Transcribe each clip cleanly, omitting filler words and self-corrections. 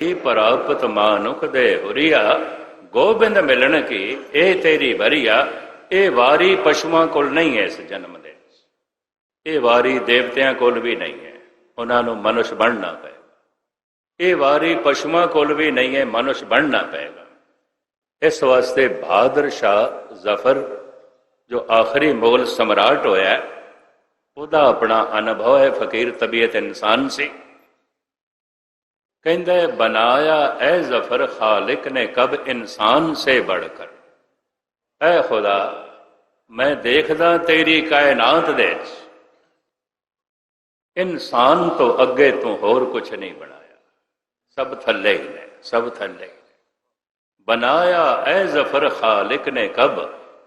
ही परापत मानुख दे हुरिया गोबिंद मिलन की ए तेरी वरिया। ये वारी पशुआं कोल नहीं है इस जन्म दे, ये वारी देवतियां कोल भी नहीं है, उन्होंने मनुष्य बनना पेगा। ये वारी पशुआं कोल भी नहीं है, मनुष्य बनना पेगा। इस वास्ते बहादुर शाह जफर जो आखिरी मुगल सम्राट होया, ਉਹਦਾ अपना अनुभव है। फकीर तबीयत इंसान से कहता है, बनाया ए जफर खालिक ने कब इंसान से बढ़कर। ऐ खुदा, मैं देखदा तेरी कायनात दे इंसान तो अगे तू होर कुछ नहीं बनाया, सब थले ही ने, सब थले ही ने। बनाया ए जफर खालिक ने कब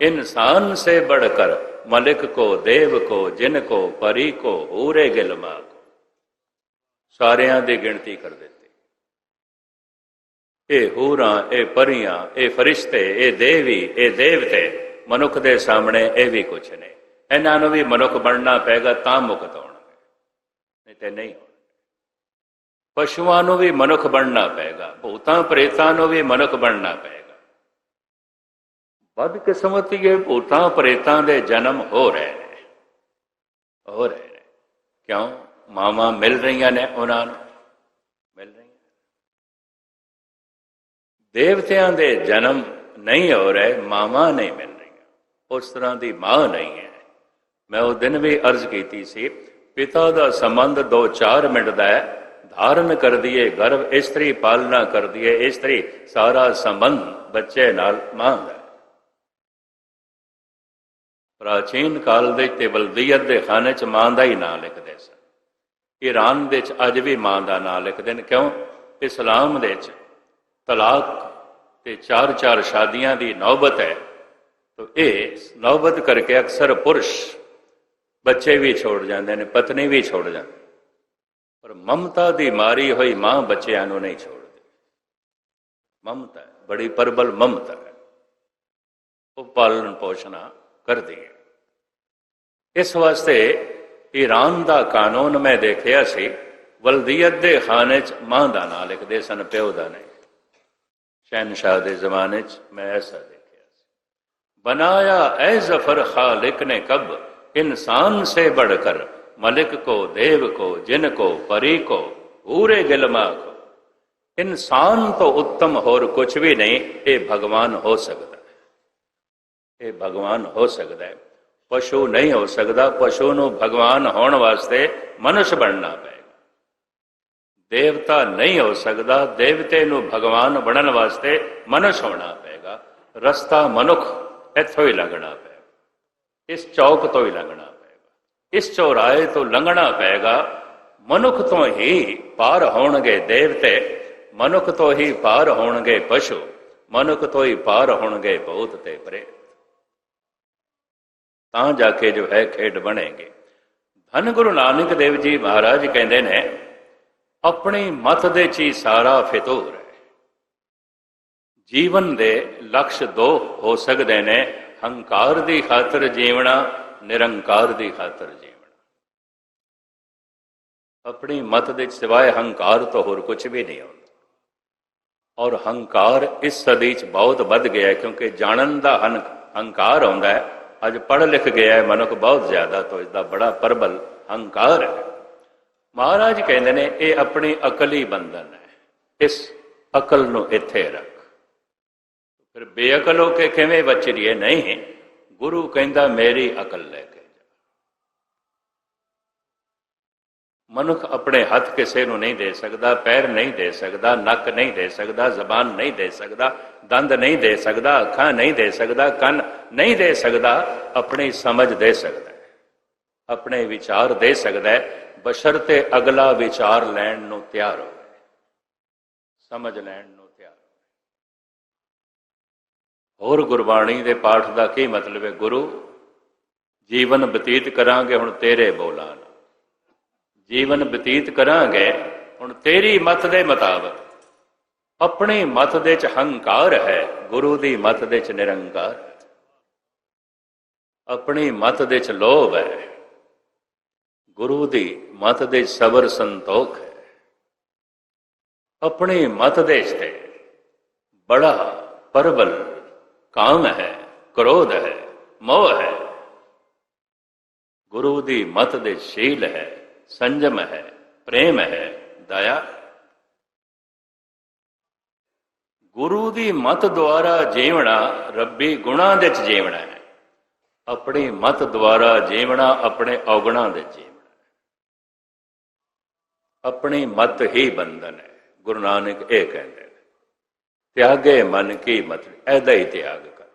इंसान से बढ़कर, मलिक को, देव को, जिन को, परी को, हूरे गिलमा को, सारियां दी गिनती कर देते। ये हूरां, ये परियां, ये फरिश्ते, ये देवी, ये देवते मनुख दे सामने ये भी कुछ नहीं। इन्हों भी मनुख बनना पेगा तां मुक्त होणगे, नहीं तो नहीं होणगे। पशुआं भी मनुख बनना पेगा, भूतां प्रेतां भी मनुख बनना पेगा। बदकिस्मती है, भूतां प्रेतां दे जन्म हो रहे हैं, हो रहे हैं। क्यों? मावां मिल रही ने उन्होंने, मिल रही। देवतियां दे जन्म नहीं हो रहे, मावां नहीं मिल रही, उस तरह की मां नहीं है। मैं उस दिन भी अर्ज की सी, पिता का संबंध 2-4 मिनट का है, धारण कर दिए गर्भ, इस्त्री पालना कर दिए इस्त्री, सारा संबंध बच्चे नाल मां का। प्राचीन काल के बलदीयत के खाने च मां का ही नाम लिखते सन। ईरान के अज भी मां का नाम लिखते हैं। क्यों? इस्लाम के तलाक ते 4-4 शादियां की नौबत है, तो ये नौबत करके अक्सर पुरुष बच्चे भी छोड़ जाते हैं, पत्नी भी छोड़ जाती, पर ममता की मारी हुई मां बच्चों को नहीं छोड़ती। ममता है, बड़ी प्रबल ममता है, वो पालन पोषण कर दी है। इस वास्ते ईरान का कानून मैं देखा सी, वल्दियत के खाने च मां का नाम लिखते सन, प्यो का नहीं। शहनशाह के जमाने च मैं ऐसा देखा। बनाया ए जफर खालिक ने कब इंसान से बढ़कर, मलिक को, देव को, जिन को, परी को, पूरे गिलमा को। इंसान तो उत्तम होर कुछ भी नहीं, ये भगवान हो सकता है, ये भगवान हो सकता है। पशु नहीं हो सकता, पशु नूं भगवान होने वास्ते मनुष्य बनना पेगा। देवता नहीं हो सकता, देवते नूं भगवान बनने वास्ते मनुष्य होना पेगा। रस्ता मनुख इत्थों ही लंघना पेगा, इस चौक तो ही लंघना पेगा, इस चौराहे तो लंघना पेगा। मनुख तो ही पार होणगे देवते, मनुख तो ही पार होणगे पशु, मनुख तो ही पार होणगे भूत ते प्रेत। तां जाके जो है खेड बनेगी। धन गुरु नानक देव जी महाराज कहते हैं, अपनी मत दे ची सारा फितूर है। जीवन दे लक्ष्य 2 हो सकते हैं, हंकार की खातर जीवना, निरंकार की खातर जीवना। अपनी मत दे सिवाय हंकार तो होर कुछ भी नहीं होता। और हंकार इस सदी च बहुत बढ़ गया है, क्योंकि जानन का हंकार आता है। अज पढ़ लिख गया है मनुख बहुत ज्यादा, तो इसका बड़ा प्रबल हंकार है। महाराज कहते हैं, ये अपनी अकल ही बंधन है, इस अकल नूं इत्थे रख। फिर बेअकल होके किवें बचरीए? नहीं, गुरु कहता मेरी अकल लेके जा। मनुख अपने हाथ किसी को नहीं दे सकता, पैर नहीं दे सकता, नक नहीं दे सकता, जबान नहीं दे सकता, दंद नहीं दे सकता, अखा नहीं दे सकता, कन नहीं दे सकता। अपनी समझ दे सकता है, अपने विचार दे सकता है, बशर्ते अगला विचार लैण नूं तैयार हो, समझ लैण नूं तैयार हो। और गुरबाणी के पाठ का की मतलब है? गुरु जीवन बतीत करांगे हुण तेरे बोलां नाल, जीवन बतीत करांगे हुण तेरी मत दे मुताबिक। अपनी मत दे च हंकार है, गुरु दी मत दे च निरंकार है। अपनी मत दे च लोभ है, गुरु दी मत दे सबर संतोख है। अपनी मत दे ते बड़ा प्रबल काम है, क्रोध है, मोह है। गुरु दी मत दे शील है, संयम है, प्रेम है, दया। गुरु दी मत द्वारा जीवना रब्बी गुणा दे जीवना है। अपनी मत द्वारा जीवना अपने अवगुणा दे जीवना। अपनी मत ही बंधन है। गुरु नानक ये कहते हैं, त्यागे मन की मत, ऐदा ही त्याग कर,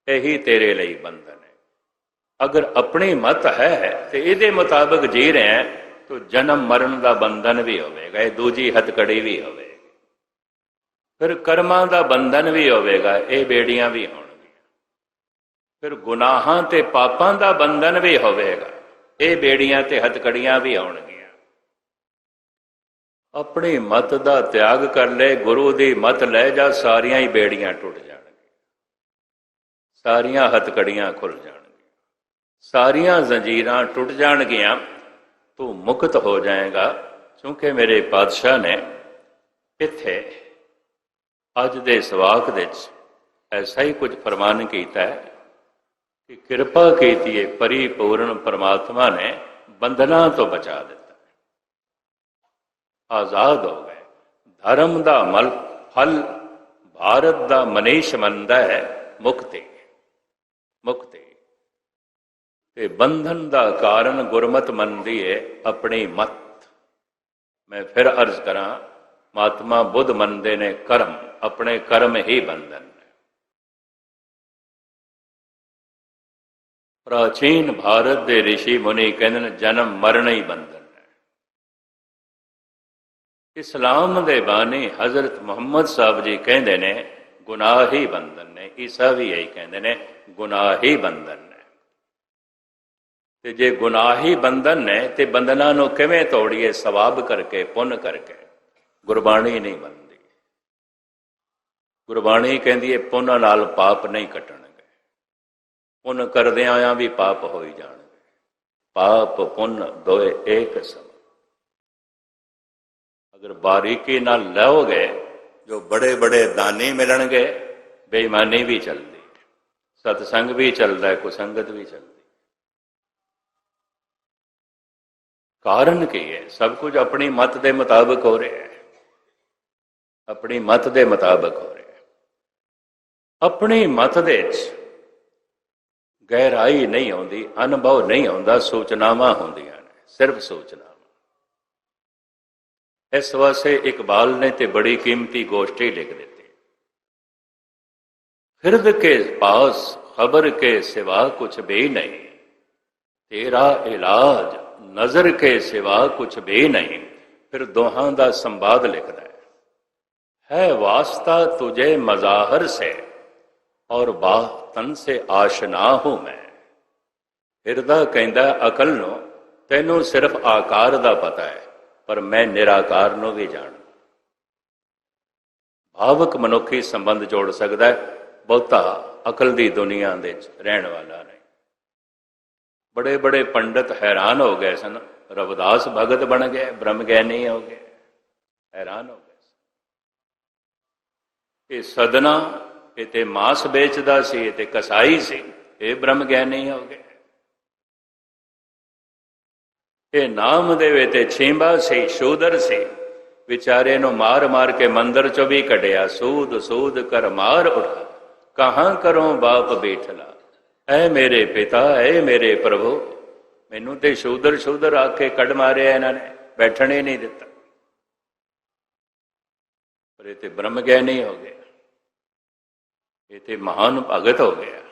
यही तेरे लिए बंधन है। अगर अपनी मत है तो ये मुताबिक जी रहे हैं तो जन्म मरण का बंधन भी होगा, ये दूजी हथकड़ी भी होगी, फिर कर्मां का बंधन भी होगा, ये बेड़ियां भी होणगियां, फिर गुनाहां ते पापां का बंधन भी होगा, ये बेड़ियां ते हथकड़ियां भी होणगियां। अपनी मत का त्याग कर ले, गुरु की मत ले जा, सारियां ही बेड़ियां टुट जाणगियां, सारियां हथकड़ियां खुल जाणगियां, सारियां जंजीरां टुट जाणगियां, तू मुक्त हो जाएगा। क्योंकि मेरे पातशाह ने इत्थे अज दे सवाक दे ऐसा ही कुछ फरमान किया है कि कृपा की परिपूर्ण परमात्मा ने बंधना तो बचा दिता, आजाद हो गए। धर्म का मल फल भारत का मनीष मनता है मुक्ति, मुक्ति ते बंधन का कारण गुरमत मनती है अपनी मत। मैं फिर अर्ज करा, महात्मा बुद्ध मनते ने कर्म, अपने कर्म ही बंधन है। प्राचीन भारत के ऋषि मुनि कहते हैं जन्म मरण ही बंधन है। इस्लाम के बानी हजरत मुहम्मद साहब जी कहते हैं गुनाह ही बंधन ने, ईसा भी यही कहते हैं गुनाह ही बंधन है। ते जे गुनाह ही बंधन ने तो बंधना नूं किवें तोड़िए? सवाब करके, पुण्य करके। गुरबाणी नहीं बनती। गुरबाणी कहती है पुण्य नाल पाप नहीं कटणगे, पुण्य करदिआं आया भी पाप हो ही जाणगे। पाप पुण्य दोए एक सम। अगर बारीकी नाल लओगे, जो बड़े बड़े दानी मिलणगे, बेईमानी भी चलती, सतसंग भी चलता है, कुसंगत भी चलती। कारण की है? सब कुछ अपनी मत के मुताबिक हो रहा है, अपनी मत के मुताबिक हो रहा है। अपनी मत दे गहराई नहीं आती, अनुभव नहीं आता, सूचनावां होंदियां ने, सिर्फ सूचनावां। इस वास्ते इकबाल ने तो बड़ी कीमती गोष्ठी लिख दी, फिर्द के पास खबर के सिवा कुछ भी नहीं, तेरा इलाज नजर के सिवा कुछ भी नहीं। फिर दोहां का संवाद लिखता है वास्ता तुझे मजाहर से और बातन से आशना हूं मैं। हिरदा कहता अकल नो तैनू सिर्फ आकार का पता है, पर मैं निराकार नू भी जान। भावक मनुखी संबंध जोड़ सकता है, बहुता अकल की दुनिया दे रहन वाला नहीं। बड़े बड़े पंडित हैरान हो गए सन, रविदास भगत बन गए, ब्रह्म ज्ञानी हो गए, हैरान हो गए। ये सदना ये मांस बेचता सी, ये कसाई सी, ये ब्रह्म ज्ञानी हो गए। ये नाम देवे ते छींबा सी, शूदर सी, बेचारे नु मार मार के मंदिर चो भी कढ़िया। सूद सूद कर मार उठा, कहाँ करो बाप बेठला। ऐ मेरे पिता, ऐ मेरे प्रभु, मैनू ते शूदर शूदर आके कड़ मारे इन्होंने, बैठने ही नहीं दिता। पर ये तो ब्रह्म ज्ञानी हो गया, ये तो महान भगत हो गया।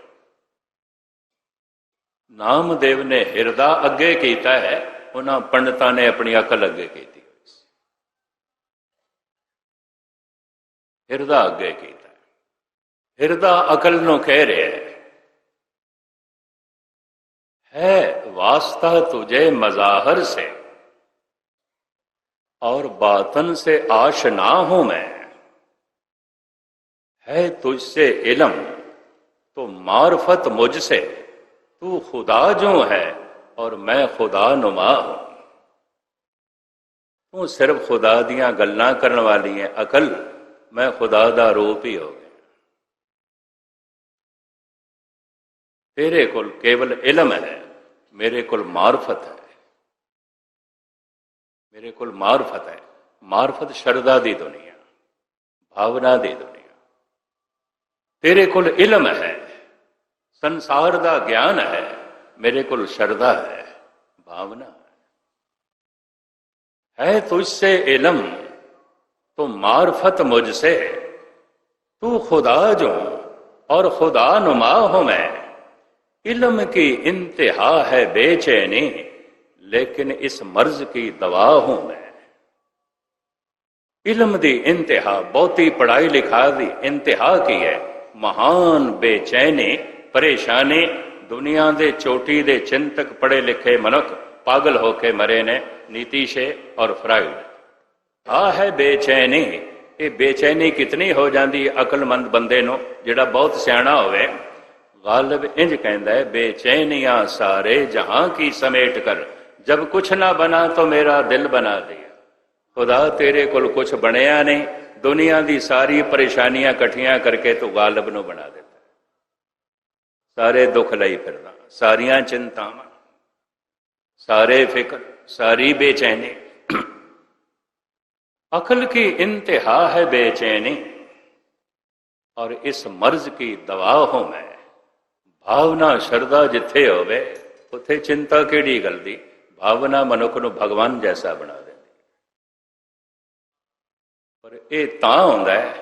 नामदेव ने हिरदा अगे किया है, उन्होंने पंडितां ने अपनी अकल अगे की। हिरदा अगे किया, हिरदा अकल नूं कह रहा है वास्ता तुझे मजाहर से और बातन से आशना हूं मैं। है तुझसे इल्म तो मार्फत मुझसे, तू खुदा जो है और मैं खुदा नुमा हूं। ਤੂੰ ਸਿਰਫ ਖੁਦਾ ਦੀਆਂ ਗੱਲਾਂ ਕਰਨ ਵਾਲੀ ਹੈ ਅਕਲ, ਮੈਂ ਖੁਦਾ ਦਾ ਰੂਪ ਹੀ ਹੋ ਗਿਆ। ਤੇਰੇ ਕੋਲ ਕੇਵਲ ਇਲਮ ਹੈ, ਮੇਰੇ ਕੋਲ ਮਾਰਫਤ ਹੈ। ਮੇਰੇ ਕੋਲ ਮਾਰਫਤ ਹੈ। ਮਾਰਫਤ ਸ਼ਰਧਾ ਦੀ ਦੁਨੀਆ, ਭਾਵਨਾ ਦੀ ਦੁਨੀਆ। ਤੇਰੇ ਕੋਲ ਇਲਮ ਹੈ, ਸੰਸਾਰ ਦਾ ਗਿਆਨ ਹੈ, ਮੇਰੇ ਕੋਲ ਸ਼ਰਧਾ ਹੈ, भावना है तुझसे इल्म तो मार्फत मुझसे, तू खुदा जो और खुदा नुमा हूं मैं। इल्म की इंतहा है बेचैनी, लेकिन इस मर्ज की दवा हूं मैं। इल्म दी इंतहा, बहुती पढ़ाई लिखा दी इंतहा की है महान बेचैनी, परेशानी। दुनिया दे चोटी दे चिंतक पढ़े लिखे मनुख पागल होके मरे ने, नीतीशे और फ्राइड। है बेचैनी, ये बेचैनी कितनी हो जाती अकलमंद बंदे नो, जिहड़ा बहुत सियाणा होवे। गालिब इंज कहंदा है, बेचैनियां सारे जहां की समेट कर, जब कुछ ना बना तो मेरा दिल बना दिया। खुदा तेरे कोल कुछ बनिया नहीं, दुनिया दी सारी परेशानियां इकट्ठियां करके तू गालिब नूं बना देता। सारे दुख लई फिरदा, सारियां चिंतावां, सारे फिक्र, सारी बेचैनी। अकल की इंतहा है बेचैनी, और इस मर्ज की दवा हूं मैं। भावना श्रद्धा जिथे होवे उत्थे चिंता केड़ी गल दी। भावना मनुख नूं भगवान जैसा बना देंदी। पर यह तां हुंदा है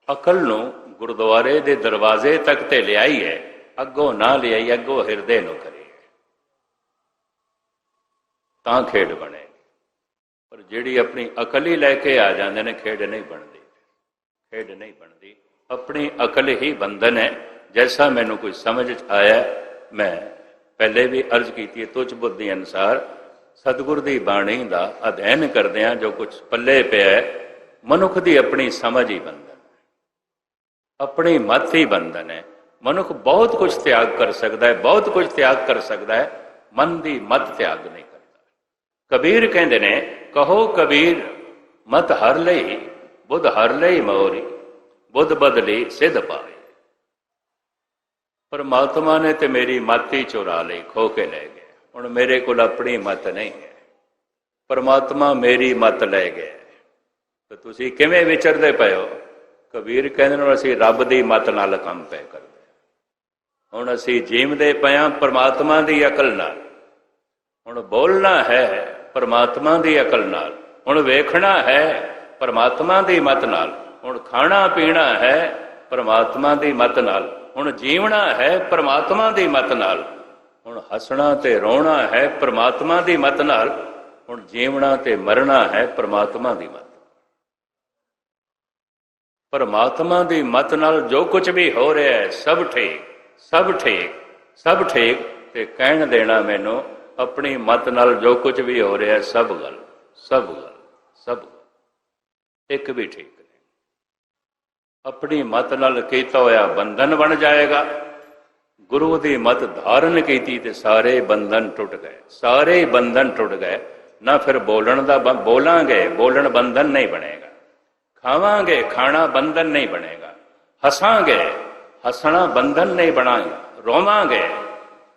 अकल नूं गुरुद्वारे दे दरवाजे तक ते लियाई है, अगों ना लियाई, अगों हिरदे नूं करी तां खेड बने। पर जिहड़ी अपनी अकल ही लैके आ जाते हैं, खेड नहीं बनती। खेड नहीं बनती, अपनी अकल ही बंधन है। जैसा मैनू कोई समझ आया, मैं पहले भी अर्ज की थी, तुझ बुद्धि अनुसार सतगुर की बाणी का अध्ययन करदे जो कुछ पल्ले पिया है, मनुख की अपनी समझ ही बंधन, अपनी मत ही बंधन है। मनुख बहुत कुछ त्याग कर सकता है, बहुत कुछ त्याग कर सकता है, मन की मत त्याग नहीं करता। कबीर कहते ने, कहो कबीर मत हर लई, बुध हर लई मोरी, बुध बदली सिद्ध पाए। परमात्मा ने तो मेरी मत ही चुरा ली, खो के ले गए। हुण मेरे को अपनी मत नहीं है, परमात्मा मेरी मत ले गए। तो तुसी किवें विचरदे पए हो? कबीर कहते असीं रब दी मत नाल काम पे करदे। हुण असीं जीवदे पए हां परमात्मा दी अकल नाल। हुण बोलना है परमात्मा दी अकल नाल, हुण वेखना है परमात्मा दी मत नाल, हुण खाना पीना है परमात्मा दी मत नाल, हुण जीवना है परमात्मा दी मत नाल, हुण हसना ते रोना है परमात्मा दी मत नाल, हुण जीवना ते मरना है परमात्मा दी मत। परमात्मा दी मत नाल जो कुछ भी हो रहा है सब ठीक, सब ठीक, सब ठीक। ते कहण देना मैनू अपनी मत नाल जो कुछ भी हो रहा है सब गल, सब गल, सब गल, एक भी ठीक नहीं। अपनी मत नाल कीता होया बंधन बन जाएगा। गुरु की मत धारण की ते सारे बंधन टुट गए, सारे बंधन टुट गए। ना फिर बोलन दा बोलांगे, बोलन बंधन नहीं बनेगा। खावांगे, खाना बंधन नहीं बनेगा। हसांगे, हसना बंधन नहीं बनाएगा। रोवांगे,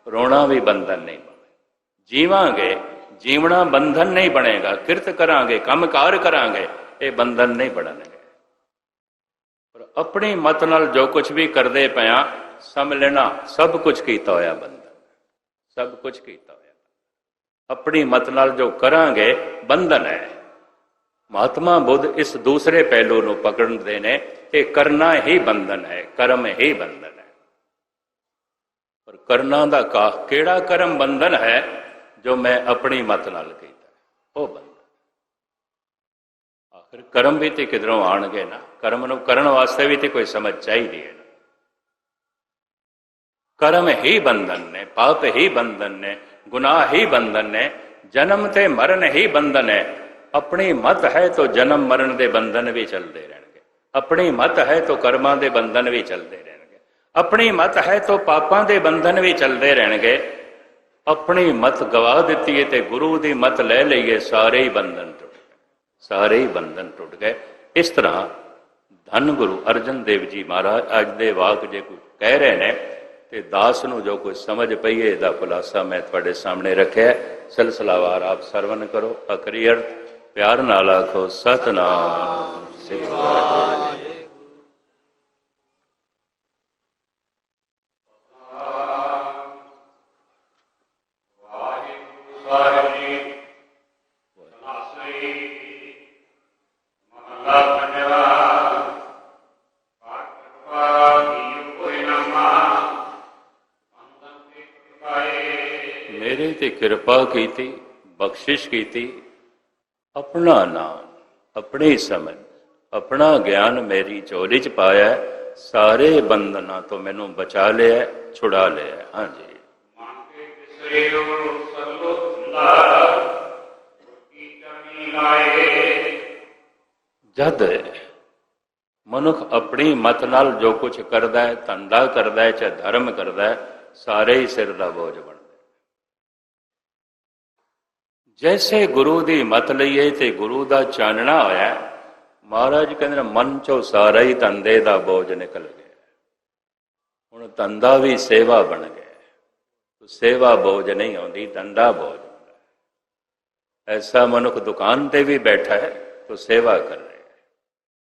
रोना भी बंधन नहीं बनेगा। जीवांगे, जीवना बंधन नहीं बनेगा। किरत करांगे, कामकार करांगे, ये बंधन नहीं बनने। पर अपनी मत नाल जो कुछ भी करते पिया समझ लेना सब कुछ कीता होया बंधन, सब कुछ कीता होया। अपनी मत नाल जो करांगे बंधन है। महात्मा बुद्ध इस दूसरे पहलू को पकड़ते हैं, ये करना ही बंधन है, कर्म ही बंधन है। पर करना दा का केड़ा कर्म बंधन है? जो मैं अपनी मत नाल कीता वो बंधन। आखिर कर्म भी तो किधरों आणगे ना, कर्म नूं करन वास्ते भी तो कोई समझ चाहिए है ना। कर्म ही बंधन ने, पाप ही बंधन ने, गुनाह ही बंधन ने, जन्म ते मरण ही बंधन है। अपनी मत है तो जन्म मरण के बंधन भी चलते रहेंगे, अपनी मत है तो कर्मां के बंधन भी चलते रहेंगे, अपनी मत है तो पापां के बंधन भी चलते रहेंगे। अपनी मत गवा दी है तो गुरु की मत ले लीए, सारे ही बंधन टुट गए। ਸਾਰੇ ਹੀ ਬੰਧਨ ਟੁੱਟ ਗਏ। ਇਸ ਤਰ੍ਹਾਂ ਧੰਨ ਗੁਰੂ ਅਰਜਨ ਦੇਵ ਜੀ ਮਹਾਰਾਜ ਅੱਜ ਦੇ ਵਾਕ ਜੇ ਕੋਈ ਕਹਿ ਰਹੇ ਨੇ ਤੇ ਦਾਸ ਨੂੰ ਜੋ ਕੁਝ ਸਮਝ ਪਈ ਹੈ, ਇਹਦਾ ਖੁਲਾਸਾ ਮੈਂ ਤੁਹਾਡੇ ਸਾਹਮਣੇ ਰੱਖਿਆ। ਸਿਲਸਿਲਾਵਾਰ ਆਪ ਸਰਵਨ ਕਰੋ। ਅਖਰੀ ਅਰਥ ਪਿਆਰ ਨਾਲ ਆਖੋ ਸਤਨਾਮ ਸ੍ਰੀ ਵਾਹਿਗੁਰੂ। ਮੇਰੇ ਤੇ ਕਿਰਪਾ ਕੀਤੀ, ਬਖਸ਼ਿਸ਼ ਕੀਤੀ, ਆਪਣਾ ਨਾਮ, ਆਪਣੀ ਸਮਝ, ਆਪਣਾ ਗਿਆਨ ਮੇਰੀ ਝੋਲੀ 'ਚ ਪਾਇਆ, ਸਾਰੇ ਬੰਧਨਾਂ ਤੋਂ ਮੈਨੂੰ ਬਚਾ ਲਿਆ, ਛੁਡਾ ਲਿਆ। ਹਾਂਜੀ। ਜਦ ਮਨੁੱਖ ਆਪਣੀ ਮਤ ਨਾਲ ਜੋ ਕੁਝ ਕਰਦਾ ਹੈ, ਧੰਦਾ ਕਰਦਾ ਹੈ, ਚਾਹੇ ਧਰਮ ਕਰਦਾ ਹੈ, ਸਾਰੇ ਹੀ ਸਿਰ ਦਾ ਬੋਝ ਬਣਦਾ। ਜੈਸੇ ਗੁਰੂ ਦੀ ਮਤ ਲਈਏ ਤੇ ਗੁਰੂ ਦਾ ਚਾਨਣਾ ਹੋਇਆ, ਮਹਾਰਾਜ ਕਹਿੰਦੇ ਮਨ ਚੋਂ ਸਾਰਾ ਹੀ ਧੰਦੇ ਦਾ ਬੋਝ ਨਿਕਲ ਗਿਆ। ਹੁਣ ਧੰਦਾ ਵੀ ਸੇਵਾ ਬਣ ਗਿਆ। ਸੇਵਾ ਬੋਝ ਨਹੀਂ ਆਉਂਦੀ, ਧੰਦਾ ਬੋਝ ਆਉਂਦਾ। ਐਸਾ ਮਨੁੱਖ ਦੁਕਾਨ ਤੇ ਵੀ ਬੈਠਾ ਹੈ ਤਾਂ ਸੇਵਾ ਕਰ ਰਿਹਾ।